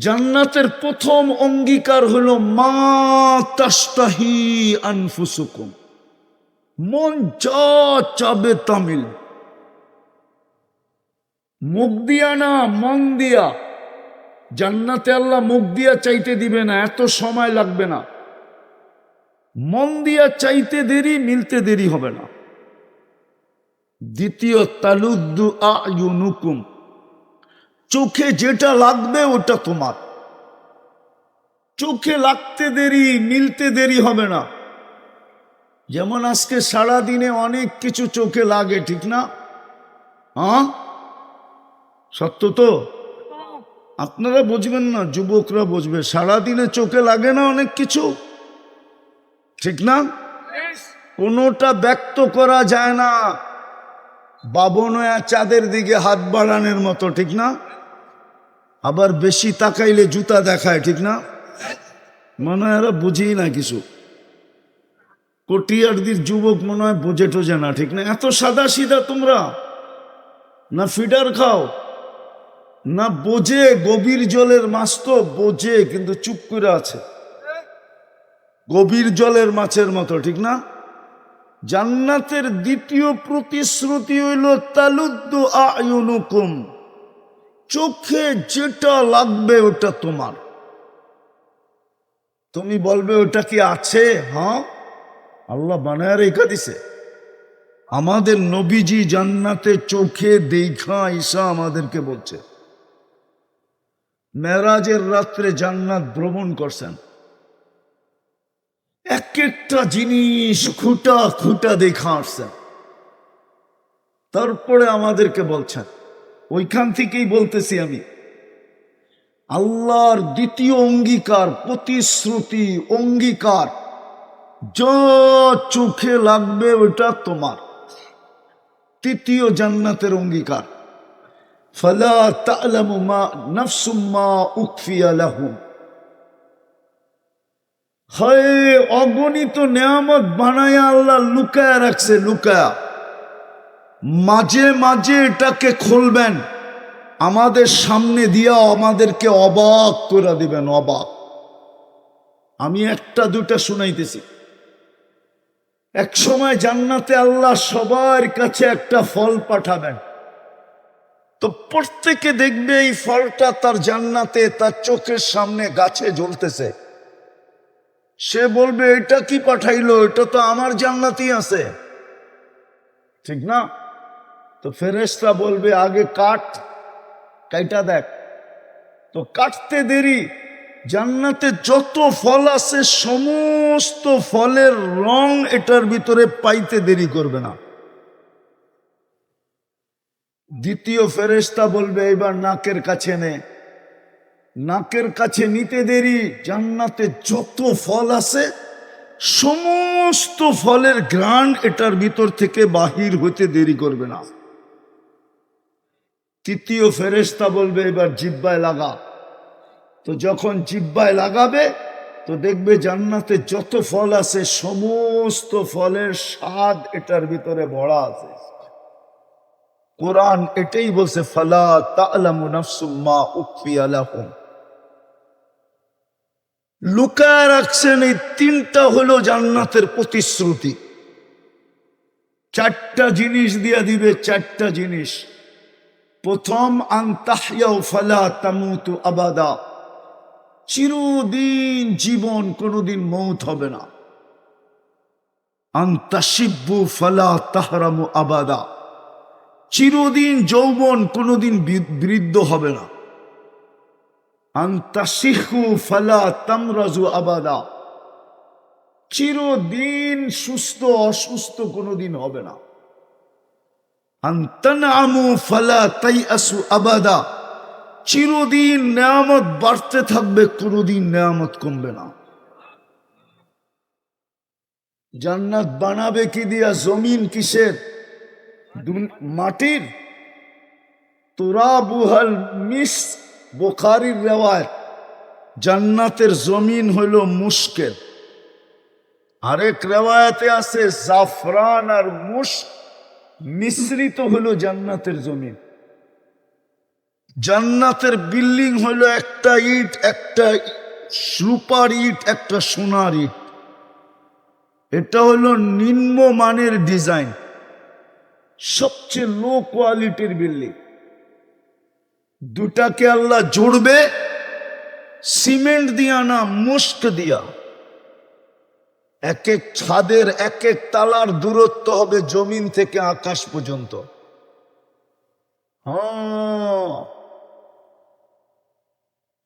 জান্নাতের প্রথম অঙ্গীকার হলো মা তাশতাহি আনফুসুকুম, মন যা চাবে তামিল। মুখ দিয়া না, মন দিয়া। জান্নাতে আল্লাহ মুখ দিয়া চাইতে দিবে না, এত সময় লাগবে না। মন দিয়া চাইতে দেরি, মিলতে দেরি হবে না। দ্বিতীয়, তালুদ্দু আয়ুনুকুম, চোখে যেটা লাগবে ওটা তোমার। চোখে লাগতে দেরি, মিলতে দেরি হবে না। যেমন আজকে সারাদিনে অনেক কিছু চোখে লাগে, ঠিক না? হ্যাঁ, সত্য তো। আপনারা বুঝবেন না, যুবকরা বুঝবে। সারাদিনে চোখে লাগে না অনেক কিছু, ঠিক না? কোনোটা ব্যক্ত করা যায় না। বাবনয়া চাঁদের দিকে হাত বাড়ানোর মতো, ঠিক না? আবার বেশি তাকাইলে জুতা দেখায়, ঠিক না? মনে হয় এরা বুঝেই না কিছু। কটিয়ারদির যুবক মনে হয় বোঝে টোঝে না, ঠিক না? এত সাদা সিধা তোমরা, না ফিডার খাও না বোঝে। গভীর জলের মাছ তো বোঝে, কিন্তু চুপ করে আছে, গভীর জলের মাছের মতো, ঠিক না? জান্নাতের দ্বিতীয় প্রতিশ্রুতি হইল তালুদ্দু আয়ুনুকুম, চোখে যেটা লাগবে ওটা তোমার। তুমি বলবে ওটা কি আছে? হ্যাঁ, আল্লাহ বানায় রেখা দিছে। আমাদের নবীজি জান্নাতে চোখে দেখা ঈসা আমাদেরকে বলছে। মেরাজের রাত্রে জান্নাত ভ্রমণ করছেন, এক একটা জিনিস খুঁটা খুঁটা দেখা আসছেন, তারপরে আমাদেরকে বলছেন। ওইখান থেকেই বলতেছি আমি, আল্লাহর দ্বিতীয় অঙ্গীকার, প্রতিশ্রুতি, অঙ্গীকার, যা চোখে লাগবে ওটা তোমার। তৃতীয় জান্নাতের অঙ্গীকার, ফালা তা'লামু মা নাফসুম মা উখফিয়া লাহুম, হয় অগণিত নেয়ামত বানায়া আল্লাহ লুকায়া রাখছে, লুকায়া। মাঝে মাঝে এটাকে খুলবেন, আমাদের সামনে দিয়া আমাদেরকে অবাক করে দিবেন, অবাক। আমি একটা দুটা শুনাইতেছি। এক সময় জান্নাতে আল্লাহ সবার কাছে একটা ফল পাঠাবেন, তো প্রত্যেকে দেখবে এই ফলটা তার জান্নাতে, তার চোখের সামনে গাছে জ্বলতেছে। সে বলবে এটা কি পাঠাইলো, এটা তো আমার জান্নাতেই আছে, ঠিক না? তো ফেরেশতা বলবে আগে কাট, কাইটা দেখ। তো কাটতে দেরি, জান্নাতে যত ফল আছে সমস্ত ফলের রং এটার ভিতরে পাইতে দেরি করবে না। দ্বিতীয় ফেরেশতা বলবে এবার নাকের কাছে নে। নাকের কাছে নিতে দেরি, জান্নাতে যত ফল আছে সমস্ত ফলের ঘ্রাণ এটার ভিতর থেকে বাহির হইতে দেরি করবে না। তৃতীয় ফেরেশতা বলবে এবার জিহ্বায় লাগা। তো যখন জিহ্বায় লাগাবে তো দেখবে জান্নাতে যত ফল আছে সমস্ত ফলের স্বাদ এটার ভিতরে ভরা আছে। কোরআন এটাই বলছে, ফালা তা'লামু নাফসুম মা উখফিয়া লাহুম। লুকায় রাখছেন। এই তিনটা হলো জান্নাতের প্রতিশ্রুতি। চারটা জিনিস দিয়া দিবে, চারটা জিনিস। প্রথম, আন তাহইয়াউ ফালা তামুতু আবাদা, চিরদিন জীবন, কোনোদিন মৌত হবে না। আন তাশিব্বু ফালা তাহরামু আবাদা, চিরদিন যৌবন, কোনোদিন বৃদ্ধ হবে না। আন তাসিহু ফালা তামরাজু আবাদা, চিরদিন সুস্থ, অসুস্থ কোনোদিন হবে না। আন তানআমু ফালা তাইআসু আবাদা, চিরদিন নেয়ামত বাড়তে থাকবে, কোনোদিন নেয়ামত কমবে না। জান্নাত বানাবে কি দিয়া? জমিন কিসের? মাটির। তুরাবুহাল মিস, বুখারীর রিওয়ায়াত, জান্নাতের জমিন হইল মুশকের। আরেক রিওয়ায়াতে আছে জাফরান আর মুশক মিশ্রিত হলো জান্নাতের জমিন। জান্নাতের বিল্ডিং হলো একটা ইট, একটা রূপার ইট, একটা সোনার ইট। এটা হলো নিম্নমানের ডিজাইন, সবচেয়ে লো কোয়ালিটির বিল্ডিং। দুটাকে আল্লাহ জুড়বে সিমেন্ট দিয়া না, মুস্ক দিয়া। এক এক ছাদের এক এক তালার দূরত্ব হবে জমিন থেকে আকাশ পর্যন্ত।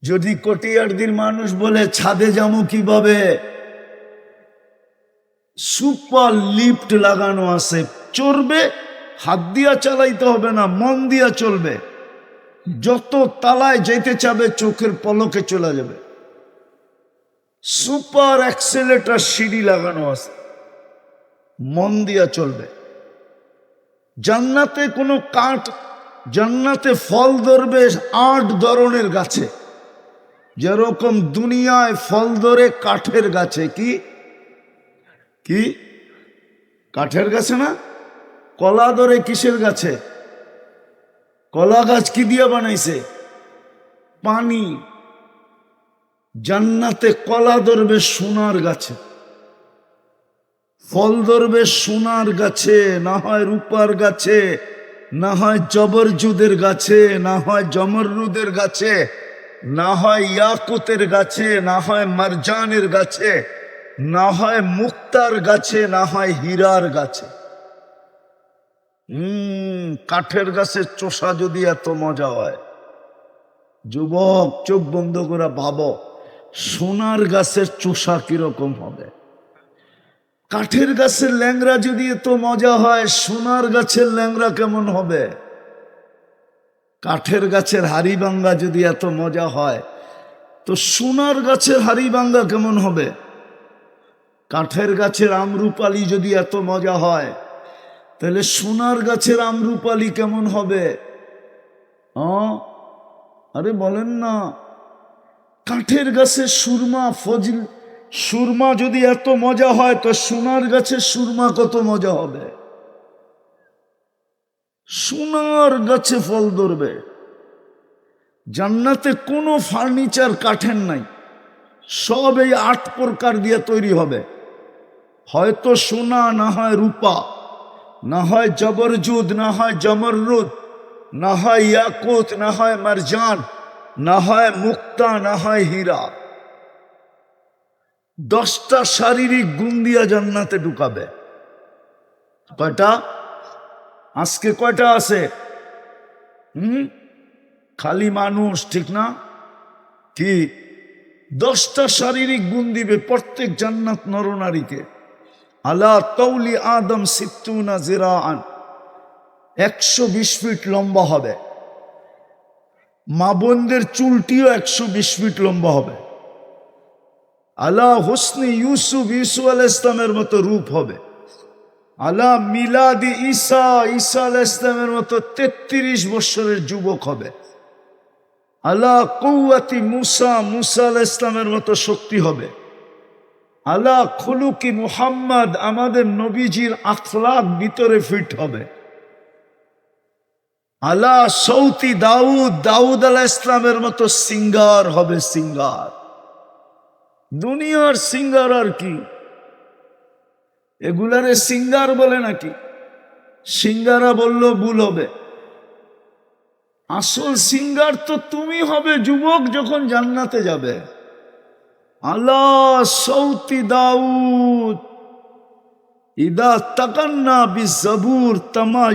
যদি কটিয়ারদির মানুষ বলে ছাদে যাবো কিভাবে, সুপার লিফট লাগানো আছে, চড়বে, হাত দিয়া চালাইতে হবে না, মন দিয়া চলবে। যত তালায় যেতে চাবে চোখের পলকে চলে যাবে। সুপার অ্যাক্সেলেটার সিঁড়ি লাগানো আছে, মন দিয়া চলবে। জান্নাতে কোনো কাঠ, জান্নাতে ফল ধরবে 8 ধরনের গাছে, যেরকম দুনিয়ায় ফল ধরে কাঠের গাছে। কি কি কাঠের গাছে না? কলা ধরে কিসের গাছে? কলা গাছ কি দিয়ে বানাইছে? পানি। জান্নাতে কলা ধরবে সোনার গাছে, ফল ধরবে সোনার গাছে, না হয় রূপার গাছে, না হয় জবরজুদের গাছে, না হয় জমরুদের গাছে, না হয় ইয়াকুতের গাছে, না হয় মারজানের গাছে, না হয় মুক্তার গাছে, না হয় হীরার গাছে। কাঠের গাছের চোষা যদি এত মজা হয়, যুবক চোখ বন্ধ করে ভাবো সোনার গাছের চোষা কিরকম হবে। কাঠের গাছের ল্যাংড়া যদি এত মজা হয়, সোনার গাছের ল্যাংড়া কেমন হবে? কাঠের গাছের হাড়িভাঙ্গা যদি এত মজা হয়, তো সোনার গাছের হাড়িভাঙ্গা কেমন হবে? কাঠের গাছের আমরুপালি যদি এত মজা হয়, তাহলে সোনার গাছের আমরুপালি কেমন হবে? আরে বলেন না। কাঠের গাছের সুরমা, ফজিল সুরমা যদি এত মজা হয়, তো সোনার গাছের সুরমা কত মজা হবে? সোনার গাছে ফল ধরবে। জান্নাতে কোনো ফার্নিচার কাঠের নাই, সব এই 8 প্রকার দিয়ে তৈরি হবে। হয়তো সোনা, না হয় রূপা, না হয় জবরজুদ, না হয় জমরুদ, না হয় ইয়াকুত, না হয় মারজান, না হয় মুক্তা, না হয় হীরা। 10টা শারীরিক গুণ দিয়া জান্নাতে ঢুকাবে। কয়টা? আজকে কয়টা আছে? খালি মানুষ, ঠিক না? কি 10টা শারীরিক গুণ দিবে প্রত্যেক জান্নাত নরনারীকে। আলা তৌলি আদম 60 জিরাআন, 120 ফিট লম্বা হবে। মা বোনদের চুলটিও 120 ফিট লম্বা হবে। আলা হুসনি ইউসুফ, ইউসুফ আলাইহিস ইসলামের মতো রূপ হবে। আলা মিলাদি ঈসা, ঈসা আলাইহিস ইসলামের মতো 33 বছরের যুবক হবে। আলা কুওয়াতি মুসা, মুসা আলাইহিস ইসলামের মতো শক্তি হবে। আলা খুলুকি মুহাম্মদ, আমাদের নবীজির আখলাক ভিতরে ফিট হবে। আলা সৌতি দাউদ, দাউদ আলাইহিস ইসলামের মতো সিঙ্গার হবে। সিঙ্গার, দুনিয়ার সিঙ্গার আর কি? এগুলারে সিঙ্গার বলে নাকি? সিঙ্গারা বললো ভুল হবে। আসল সিঙ্গার তো তুমি হবে যুবক, যখন জান্নাতে যাবে। আলা সৌতি দাউদ ইদা তাকান্না বিজবুর তামা